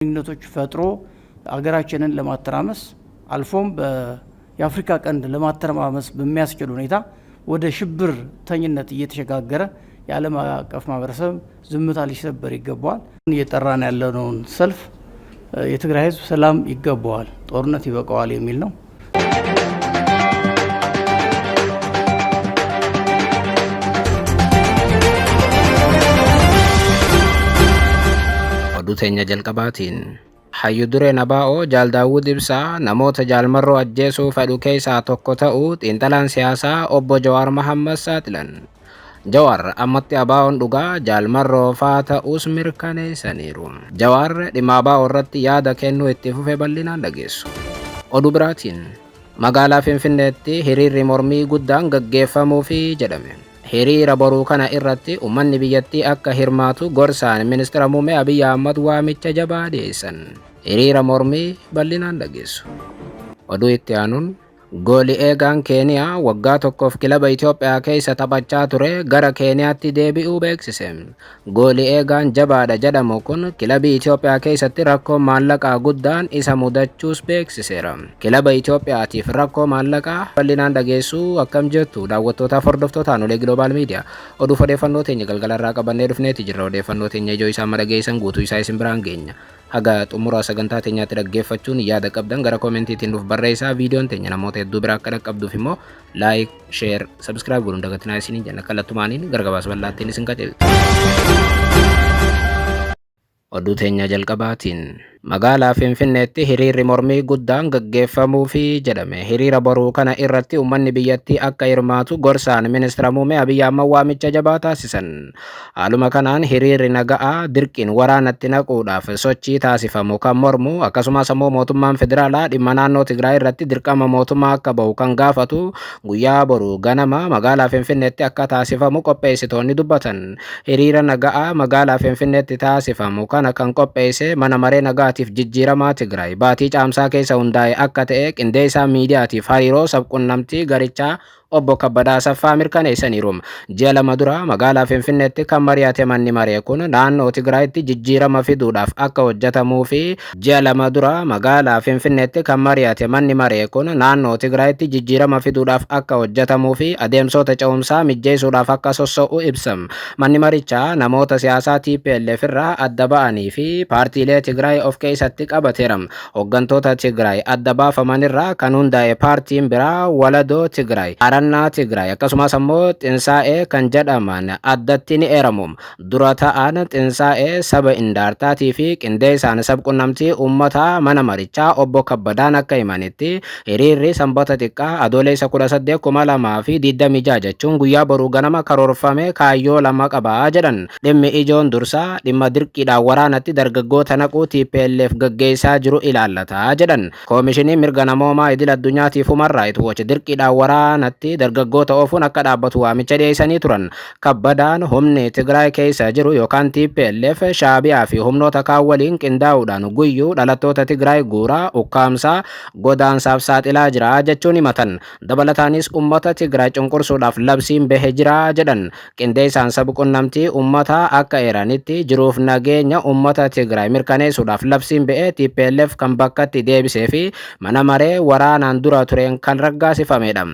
ግንኙነቶች ፈጥሮ አገራችንን ለማተራመስ አልፎም የአፍሪካ ቀንድ ለማተራመስ በሚያስችል ሁኔታ ወደ ሽብር ተኝነት እየተሸጋገረ የዓለም አቀፍ ማህበረሰብ ዝምታ ሊሰበር ይገባዋል። እየጠራን ያለነውን ሰልፍ የትግራይ ህዝብ ሰላም ይገባዋል፣ ጦርነት ይበቃዋል የሚል ነው። Teenya jalqabaatiin hayyu duree Nabaa'oo Jaal Daawud Ibsaa namoota jaalmarroo ajjeesuu fedhu keessaa tokko ta'uu xiinxalaan siyaasaa obbo Jawaar Mohammad saaxilan. Jawaar ammatti ABO'n dhugaa jaalmarroo faa ta'us mirkaneessaniiru. Jawaar dhimma ABO irratti yaada kennuu itti fufee bal'inaan dhageessu. Oduu biraatiin magaalaa Finfinneetti hiriirri mormii guddaan gaggeeffamuufi jedhame. Hiriira boruu kana irratti uummanni biyyattii akka hirmaatu gorsaan ministeera muummee Abiy Ahmad waamicha jabaa dhiyeessan. Hiriira mormii bal'inaan dhageessu. Oduu itti aanuun goolii eegaan Keeniyaa waggaa tokkoof kilaba Itoophiyaa keessa taphachaa ture gara Keeniyaatti deebi'uu beeksise. Goolii eegaan jabaadha jedhamu kun kilabii Itoophiyaa keessatti rakkoo maallaqaa guddaan isa mudachuus beeksiseera. Kilaba Itoophiyaatiif rakkoo maallaqaa bal'inaan dhageessuu akkam jettu daawwattootaaf hordoftoota Aanolee Global Media. Oduu odeeffannoo teenya galgalarraa qabannee dhufneeti jirra. Odeeffannoo teenya ijoo isaa dhageessan guutuu isaa isin biraan geenya. Haga xumura sagantaa teenyaatti dhaggeeffachuun yaada qabdan gara koomentiitiin nuuf barreessaa. Viidiyoon teenya namoota hedduu biraa akka dhaqqabduuf immoo laayik, sheer, sabskiraayib godhuun dagatinaa isiniin jenna. Kallattumaaniin gargabaasa bal'aattiin isin qajeelcha. Oduu teenya jalqabaatiin magaalaa Finfinneetti hiriirri mormii guddaan gaggeeffamuufi jedhame. Hiriira boruu kana irratti uummanni biyyattii akka hirmaatu gorsaan ministeera muummee Abiy Ahmad waamicha jabaa taasisan. Haaluma kanaan hiriirri naga'aa dirqiin waraanatti naquudhaaf sochii taasifamu kan mormu akkasumas immoo mootummaan federaalaa dhimma naannoo Tigraay irratti dirqama mootummaa akka bahu kan gaafatu guyyaa boruu ganama magaalaa Finfinneetti akka taasifamu qopheessitoonni dubbatan. Hiriira naga'aa magaalaa Finfinneetti taasifamu kana kan qopheesse mana maree nagaatiif jijjiiramaa Tigraay baatii caamsaa keessa hundaa'e akka ta'e qindeessaa miidiyaatiif hariiroo sabquunnamtii garichaa obbo Kabbadaa Asaffaa mirkaneessaniiru. Ji'a lama dura magaalaa Finfinneetti kan mari'ate manni maree kun naannoo Tigraayitti jijjiirama fiduudhaaf akka hojjetamuu fi ji'a lama dura magaalaa Finfinneetti kan mari'ate manni maree kun naannoo Tigraayitti jijjiirama fiduudhaaf akka hojjetamuu fi adeemsota ce'umsaa mijjeessuudhaaf akka sossoo'u ibsam. Manni marichaa namoota siyaasaa TPLF irraa adda ba'anii fi paartiilee Tigraay of keessatti qabateera. Hooggantoota Tigraay adda baafaman irraa kan hundaa'e paartiin biraa Waladoo Tigraay Tigraay akkasumas immoo xinsaa'ee kan jedhaman addatti ni eeramu. Dura ta'an xinsaa'ee saba Indaartaatii fi qindeessaan sabquunnamtii uummataa mana marichaa obbo Kabbadaan akka himanitti hiriirri sanbata xiqqaa adoolessa 18 2026 jechuun guyyaa boruu ganama karoorfame kaayyoo lama qabaa jedhan. Dhimmi ijoon dursaa dhimma dirqiidhaan waraanatti dargaggoota naquu TPLF gaggeessaa jiru ilaallataa jedhan. Koomishiniin mirga namoomaa idil addunyaatiif Human Rights Watch dirqiidhaan waraanatti dargaggoota oofuun akka dhaabbatu waamicha dhiyeessanii turan. Kabbadaan humni Tigraay keessa jiru yookaan TPLF Shaabiyaa fi humnoota kaan waliin qindaa'uudhaan guyyuu dhalattoota Tigraay guuraa, ukkaamsaa, godaansaaf saaxilaa jira jechuun himatan. Dabalataanis uummata Tigraay cunqursuudhaaf labsiin bahe jira jedhan. Qindeessaan sabquunnamtii uummataa akka eeranitti jiruuf nageenya uummata Tigraay mirkaneessuudhaaf labsiin bahe TPLF kan bakkatti deebisee fi mana maree waraanaan dura tureen kan raggaasifamedha.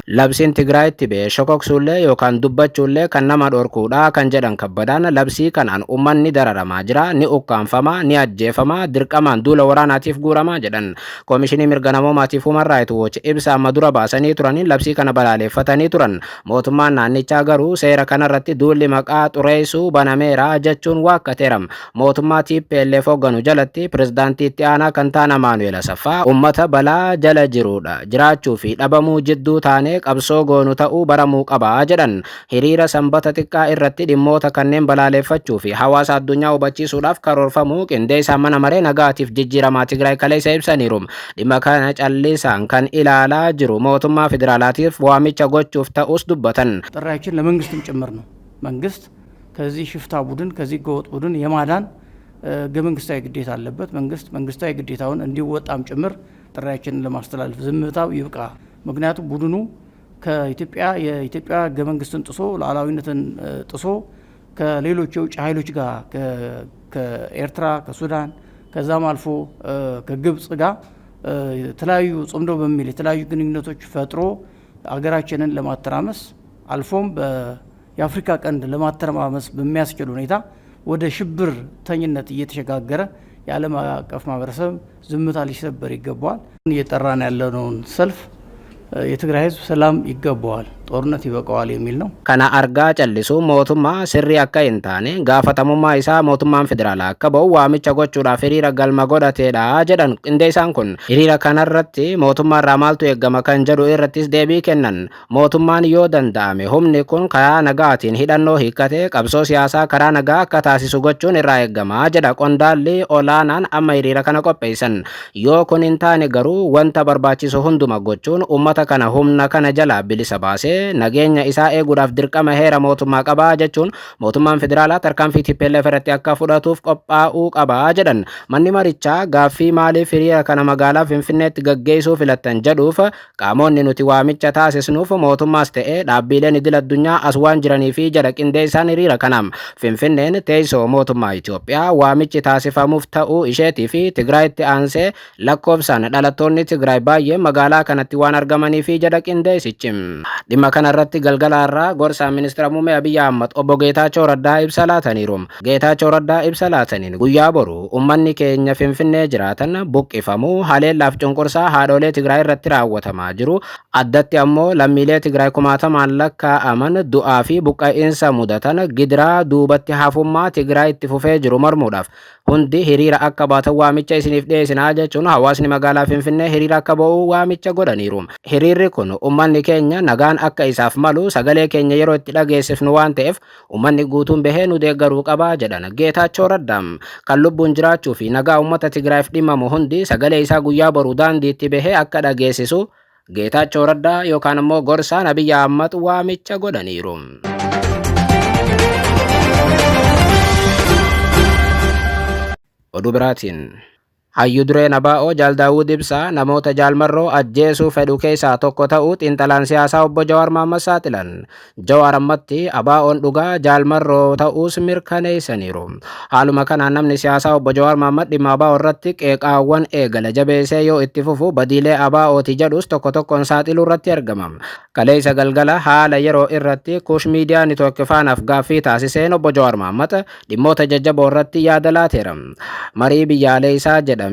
Labsiin Tigraayitti bahe shokoksuullee yookaan dubbachuullee kan nama dhorkuudha kan jedhan Kabbadaan labsii kanaan uummanni dararamaa jira, ni ukkaanfamaa, ni ajjeefamaa, dirqamaan duula waraanaatiif guuramaa jedhan. Koomishinii mirga namoomaatiif Human Rights Watch ibsa amma dura baasanii turaniin labsii kana balaaleffatanii turan. Mootummaan naannichaa garuu seera kanarratti duulli maqaa xureessuu banameera jechuun waakkateera. Mootummaa TPLF hoogganu jalatti pirezidaantii itti aanaa kan ta'an Amaanu'eel Asaffaa uummata balaa jala jiruudha jiraachuu fi dhabamuu jidduu taanee qabsoo goonu ta'uu baramuu qabaa jedhan. Hiriira sanbata xiqqaa irratti dhimmoota kanneen balaaleffachuu fi hawaasa addunyaa hubachiisuudhaaf karoorfamuu qindeessaan mana maree nagaatiif jijjiiramaa Tigraay kaleessa ibsaniiru. Dhimma kana callisaan kan ilaalaa jiru mootummaa federaalaatiif waamicha gochuuf ta'us dubbatan. ጥሪያችን ለመንግስትም ጭምር ነው። መንግስት ከዚህ ሽፍታ ቡድን ከዚህ ጎጥ ቡድን የማዳን መንግስታዊ ግዴታ አለበት። መንግስት መንግስታዊ ግዴታውን እንዲወጣም ጭምር ጥሪያችንን ለማስተላለፍ ዝምታው ይብቃ። ምክንያቱም ቡድኑ የኢትዮጵያ ህገ መንግስትን ጥሶ ሉዓላዊነትን ጥሶ ከሌሎች የውጭ ኃይሎች ጋር ከኤርትራ፣ ከሱዳን፣ ከዛም አልፎ ከግብጽ ጋር የተለያዩ ጽምዶ በሚል የተለያዩ ግንኙነቶች ፈጥሮ አገራችንን ለማተራመስ አልፎም የአፍሪካ ቀንድ ለማተረማመስ በሚያስችል ሁኔታ ወደ ሽብር ተኝነት እየተሸጋገረ የዓለም አቀፍ ማህበረሰብ ዝምታ ሊሰበር ይገባዋል። እየጠራን ያለነውን ሰልፍ የትግራይ ህዝብ ሰላም ይገባዋል፣ ጦርነት ይበቃዋል የሚል ነው። ከና አርጋ ጨልሱ ሞቱማ ስሪ አካ እንታኔ ጋፈተሙማ ኢሳ ሞቱማን ፌደራል አካ በው ዋሚቻ ጎቹዳፍ ሂሪራ ገልማ ጎዳቴዳ ጀደን እንዴሳን ኩን ሂሪራ ከነረቲ ሞቱማ ራማልቱ ኤገማ ከን ጀዱ ኢረቲስ ዴቢ kennan mootummaan yoo danda'ame humni kun karaa nagaatiin hidhannoo hiikkatee qabsoo siyaasaa karaa nagaa akka taasisu gochuun irraa eegama jedha qondaalli olaanaan amma hiriira kana qopheessan. Yoo kun hin taane garuu wanta barbaachisu hunduma gochuun ummata kana humna kana jala bilisa baasee nageenya isaa eeguudhaaf dirqama heera mootummaa qabaa jechuun mootummaan federaalaa tarkaanfii TPLF irratti akka fudhatuuf qophaa'uu qabaa jedhan. Manni marichaa gaaffii maaliif hiriira kana magaalaa Finfinneetti gaggeessuu filattan jedhuuf qaamonni nuti waamicha taasisnuuf mootummaas ta'ee dhaabbileen idil addunyaa as waan jiranii fi jedha qindeessaan hiriira kanaam. Finfinneen teessoo mootummaa Itoophiyaa waamichi taasifamuuf ta'uu isheetii fi Tigraayitti aansee lakkoofsaan dhalattoonni Tigraay baay'ee magaalaa kanatti waan argamanii fi jedha qindeessichi. Dhimma kanarratti galgala irraa gorsaa ministeera muummee Abiy Ahmad obbo Geetaachoo Raddaa ibsa laataniiru. Geetaachoo Raddaa ibsa laataniin guyyaa boru ummanni keenya Finfinnee jiraatan buqqifamuu haleellaaf cunqursaa haadholee Tigraay irratti raawwatamaa jiru. Addatti ammoo lammiilee Tigraay kumaatamaan lakkaa'aman du'aa fi buqqa'iinsa mudatan gidiraa duubatti hafummaa Tigraay itti fufee jiru mormuudhaaf hundi hiriira akka baatan waamicha isiniif dhiyeessinaa jechuun hawaasni magaalaa Finfinnee hiriira akka ba'u waamicha godhaniiru. Hiriirri kun ummanni keenya nagaan akka isaaf malu sagalee keenya yeroo itti dhageessifnu waan ta'eef ummanni guutuun bahee nu deeggaruu qabaa jedhan Geetaachoo Raddaa. Kan lubbuun jiraachuu fi nagaa ummata Tigraayiif dhimmamu hundi sagalee isaa guyyaa boruu daandiitti bahee akka dhageessisu Geetaachoo Raddaa yookaan immoo gorsaan Abiy Ahmad waamicha godhaniiru. Oduu biraatiin Hayyuu dureen ABO Jaal Daawud Ibsaa namoota jaalmarroo ajjeesuu fedhu keessaa tokko ta'uu xiinxalaan siyaasaa obbo Jawaar Mohammad saaxilan. Jawaar ammatti ABO'n dhugaa jaalmarroo ta'uus mirkaneessaniiru. Haaluma kanaan namni siyaasaa obbo Jawaar Mohammad dhimma ABO irratti qeeqaawwan eegala jabeessee yoo itti fufu badiilee ABO'ti jedhus tokko tokkoon saaxiluu irratti argama. Kaleessa galgala haala yeroo irratti Kuush Miidiyaa Niitoork faanaaf gaaffii taasiseen obbo Jawaar Mohammad dhimmoota jajjaboo irratti yaada laateera. Marii biyyaalessaa jedha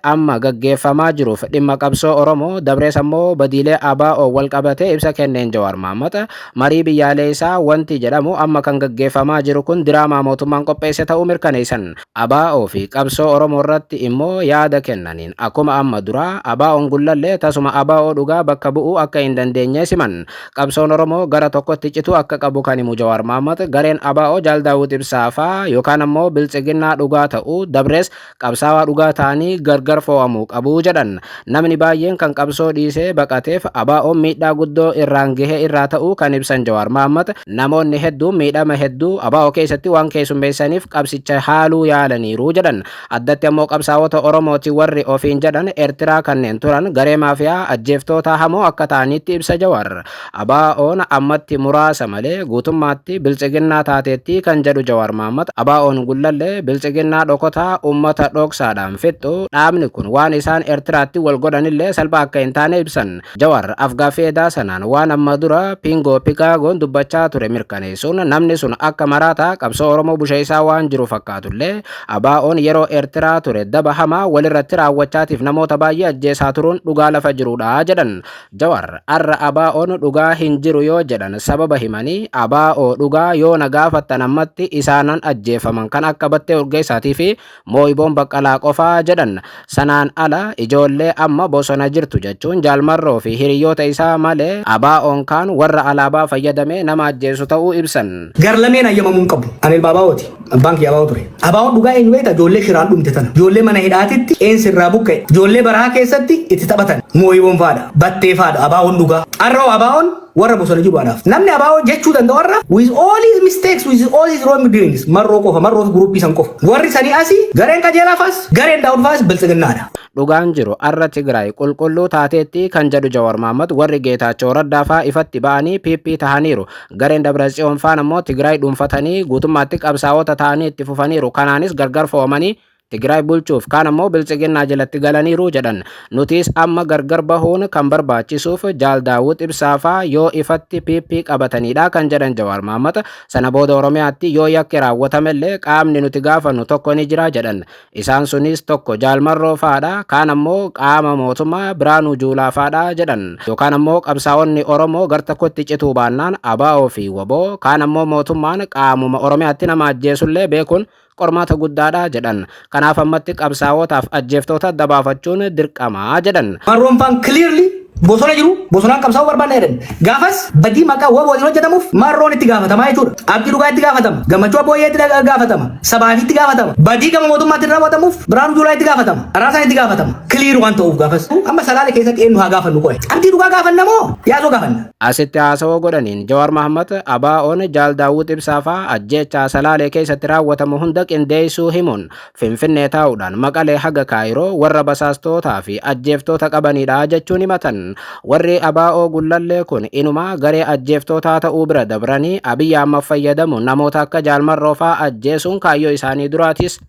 amma gaggeeffamaa jiruuf dhimma qabsoo Oromoo dabrees ammoo badiilee ABO wal qabatee ibsa kenneen Jawaar Mohammad marii biyyaalessaa wanti jedhamu amma kan gaggeeffamaa jiru kun diraamaa mootummaan qopheesse ta'uu mirkaneessan. ABO fi qabsoo Oromoo irratti immoo yaada kennaniin akkuma amma dura ABO'n gullallee tasuma ABO dhugaa bakka bu'uu akka hin dandeenye siman. Qabsoon Oromoo gara tokkotti citu akka qabu kan himu Jawaar Mohammad gareen ABO Jaal Daawud Ibsaa faa yookaan ammoo biltsiginnaa dhugaa ta'uu dabrees qabsaawaa dhugaa ta'anii gargar fo'amuu qabu jedhan. Namni baay'een kan qabsoo dhiisee baqateef ABO'n miidhaa guddoo irraan gahee irraa ta'uu kan ibsan Jawaar Mohammad namoonni hedduun miidhama hedduu ABO keessatti waan keessummeessaniif qabsicha haaluu yaalaniiru jedhan. Addatti ammoo qabsaawota Oromooti warri ofiin jedhan Eertiraa kanneen turan garee maafiyaa ajjeeftoota hamoo akka ta'anitti ibsa Jawaar. ABO'n ammatti muraasa malee guutummaatti biltsiginnaa taateetti kan jedhu Jawaar Mohammad ABO'n gullallee biltsiginnaa dhokotaa ummata dhoksaadhaan fixxu dhaabni kun waan isaan Eertiraatti wal godhanillee salphaa akka hin taane ibsan. Jawaar afgaaffeedaa sanaan waan amma dura Piingoo Pikaagoon dubbachaa ture mirkaneessuun namni sun akka maraataa qabsoo Oromoo busheessaa waan jiru fakkaatullee ABO'n yeroo Eertiraa ture daba hamaa walirratti raawwachaatiif namoota baay'ee ajjeesaa turuun dhugaa lafa jirudha jedhan. Jawaar har'a ABO'n dhugaa hin jiru yoo jedhan sababa himanii ABO dhugaa yoo na gaafattan ammatti isaanan ajjeefaman kan akka Battee Urgeessaatii fi Moo'iboon Baqqalaa qofaa jedhan. Sanaan ala ijoollee amma bosona jirtu jechuun jaalmarroo fi hiriyoota isaa malee ABO'n kaan warra alaabaa fayyadamee nama ajjeesu ta'uu ibsan. Garlameen ayyamamuun qabu. Anil Baabawooti. Baankii ABO ture. ABO'n dhugaa eenyu beekta ijoollee shiraan dhumte tana. Ijoollee mana hidhaatitti qeensi irraa buqqa'e. Ijoollee barahaa keessatti itti taphatan. Moo'iboon faadha. Battee faadha. ABO'n dhugaa. Har'oo ABO'n warra bosona jiru anaaf. Namni ABO jechuu danda'u warra with all his mistakes with all his wrong doings marroo qofa marroo guruppii san qofa. Warri sanii asii gareen qajeelaafas gareen daawudfaas biltsiginnaadha. Dhugaan jiru har'a Tigraay qulqulluu taateetti kan jedhu Jawaar Mohammad warri Geetaachoo Raddaa faa ifatti ba'anii PP tahaniiru. Gareen Dabratsiyoon faan ammoo Tigraay dhuunfatanii guutummaatti qabsaa'ota ta'anii itti fufaniiru. Kanaanis gargar fo'amanii Tigraay bulchuuf kaan ammoo biltsiginnaa jalatti galaniiru jedhan. Nutis amma gargar bahuun kan barbaachisuuf Jaal Daawud Ibsaafaa yoo ifatti PP qabatanidha kan jedhan Jawaar Mohaammed. Sana booda Oromiyaatti yoo yakki raawwatamellee qaamni nuti gaafannu tokko ni jira jedhan. Isaan sunis tokko Jaal Marroo fa'aadha, kaan ammoo qaama mootummaa Biraanuu Juulaa fa'aadha jedhan. Yookaan ammoo qabsaa'onni Oromoo gar tokkotti cituu baannaan ABO fi WBO, kaan ammoo mootummaan qaamuma Oromiyaatti nama ajjeesullee beekuun qormaata guddaadha jedhan. Kanaaf ammatti qabsaa'otaaf ajjeeftoota dabaafachuun dirqamaa jedhan. Marroon faan clearly bosona jiru, bosonaan qabsaa'uu barbaanna jedhan. Gaafas badii maqaa WBOtiin hojjetamuuf Marroon itti gaafatamaa jechuudha. Abdii Dhugaa itti gaafatama, Gammachuu Abbooyyee itti gaafatama, Sabaafi itti gaafatama. Badii gama mootummaatti raawwatamuuf Biraanuu Juulaa itti gaafatama, Araasaan itti gaafatama. Clear waan ta'uuf gaafas amma Salaalee keessatti eenyu haa gaafannu qo'e. Abdii Dhugaa gaafanna moo Yaasoo gaafanna? Asitti haasawaa godhaniin Jawaar Mohaammed ABO'n Jaal Daawud Ibsaafaa ajjeechaa Salaalee keessatti raawwatamu hunda qindeessuu himuun Finfinnee taa'uudhaan Maqalee haga Kaayiroo warra basaastootaa fi ajjeeftoota qabanidha jechuun himatan. Warri ABO gullallee kun inuma garee ajjeeftootaa ta'uu bira dabranii Abiyyi Ahmad fayyadamuun namoota akka Jaal Marroo fa'aa ajjeesuun kaayyoo isaanii duraatis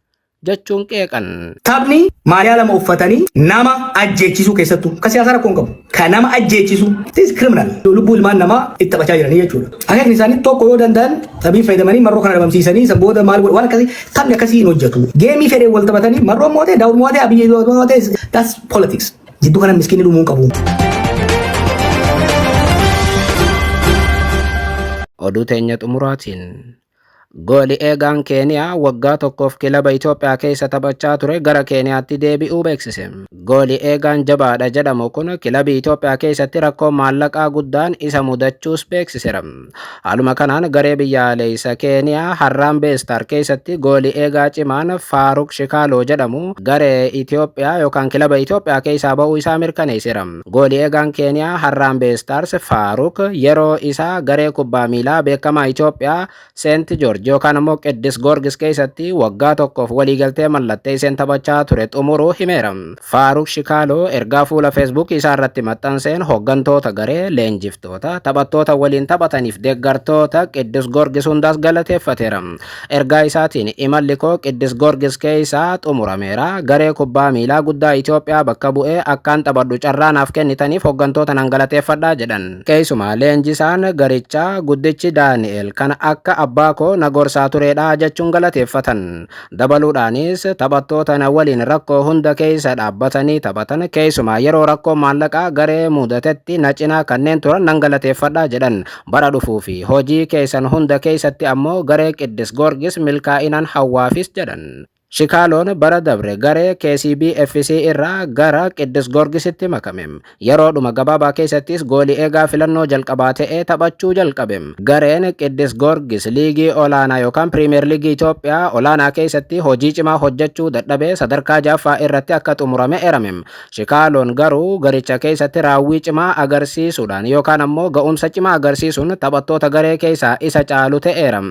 jechuun qeeqan. Taphni maaliyaa lama uffatanii nama ajjeechisuu keessattuu akka siyaasa rakkoon qabu. Kan nama ajjeechisu this criminal. Lubbuu ilmaan namaa itti taphachaa jiranii jechuudha. Akeekni isaanii tokko yoo danda'an taphiin fayyadamanii Marroo kana dhabamsiisanii san booda maal godhu waan akkasii taphni akkasii hin hojjetu. Geemii fedhee wal taphatanii Marroon mootee Daawud mootee Abiyyi mootee that's politics. Jidduu kana miskiinni dhumuun qabu. Oduu teenya xumuraatiin goolii eegaan Keeniyaa waggaa tokkoof kilaba Itoophiyaa keessa taphachaa ture gara Keeniyaatti deebi'uu beeksise. Goolii eegaan jabaadha jedhamu kun kilabii Itoophiyaa keessatti rakkoo maallaqaa guddaan isa mudachuus beeksiseera. Haaluma kanaan garee biyyaalessa Keeniyaa Harambee Star keessatti goolii eegaa cimaan Faaruk Shikaaloo jedhamu garee Itoophiyaa yookaan kilaba Itoophiyaa keessaa ba'uu isaa mirkaneesseera. Goolii eegaan Keeniyaa Harambee Stars Faaruk yeroo isaa garee kubbaa miilaa beekamaa Itoophiyaa Seent Joorji yookaan ammoo Qiddus Goorgis keessatti waggaa tokkoof waliigaltee mallatteesseen taphachaa ture xumuruu himeera. Faaruk Shikaaloo ergaa fuula Facebook isaa irratti maxxanseen hooggantoota garee, leenjiftoota, taphattoota waliin taphataniif deeggartoota Qiddus Goorgis hundaas galateeffateera. Ergaa isaatiin imalli koo Qiddus Goorgis keessaa xumurameera. Garee kubbaa miilaa guddaa Itoophiyaa bakka bu'ee akkaan taphadhu carraa naaf kennitaniif hooggantoota nan galateeffadhaa jedhan. Keessumaa leenjisaan garichaa guddichi Daani'el kan akka abbaa koo na gorsaa turedha jechuun galateeffatan. Dabaluudhaanis taphattoota na waliin rakkoo hunda keessa dhaabbatanii taphatan keessumaa yeroo rakkoo maallaqaa garee mudatetti na cinaa kanneen turan nan galateeffadha jedhan. Bara dhufuu fi hojii keessan hunda keessatti ammoo garee Qiddus Goorgis milkaa'inaan hawwaafis jedhan. Shikaaloon bara dabre garee KCB FC irraa gara Qiddus Goorgisitti makame. Yeroodhuma gabaabaa keessattis goolii eegaa filannoo jalqabaa ta'ee taphachuu jalqabe. Gareen Qiddus Goorgis liigii olaanaa yookaan Piriimeer Liigii Itoophiyaa olaanaa keessatti hojii cimaa hojjechuu dadhabee sadarkaa 6ffaa irratti akka xumurame eerame. Shikaaloon garuu garicha keessatti raawwii cimaa agarsiisuudhaan yookaan ammoo ga'umsa cimaa agarsiisuun taphattoota garee keessaa isa caalu ta'eera.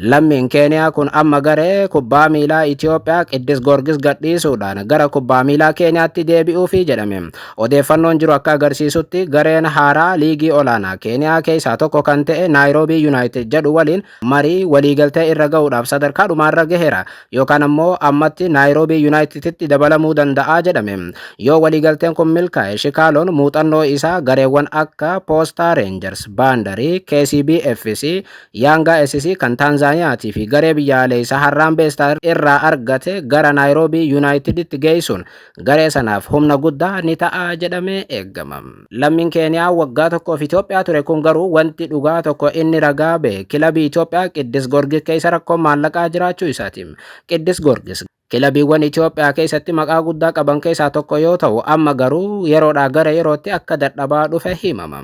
Lammiin Keeniyaa kun amma garee kubbaa miilaa Itoophiyaa Qiddus Goorgis gadhiisuudhaan gara kubbaa miilaa Keeniyaatti deebi'uufi jedhame. Odeeffannoon jiru akka agarsiisutti gareen haaraa liigii olaanaa Keeniyaa keessaa tokko kan ta'e Naayiroobii Yuunaayitid jedhu waliin marii waliigaltee irra ga'uudhaaf sadarkaa dhumaarra gaheera yookaan ammoo ammatti Naayiroobii Yuunaayitiditti dabalamuu danda'a jedhame. Yoo waliigalteen kun milkaa'e Shikaaloon muuxannoo isaa gareewwan akka Poostaa Reenjers, Baandarii, KCB FC, Yaanga SC kan Taanzaaniyaatii fi garee biyyaalessaa Harambee Star irraa argate gara Naayiroobii Yuunaayitiditti geessuun garee sanaaf humna guddaa ni ta'a jedhamee eegama. Lammiin Keeniyaa waggaa tokkoof Itoophiyaa ture kun garuu wanti dhugaa tokko inni ragaa ba'e kilabii Itoophiyaa Qiddus Goorgis keessa rakkoo maallaqaa jiraachuu isaati. Qiddus Goorgis kilabiiwwan Itoophiyaa keessatti maqaa guddaa qaban keessaa tokko yoo ta'u amma garuu yeroodhaa gara yerootti akka dadhabaa dhufe himama.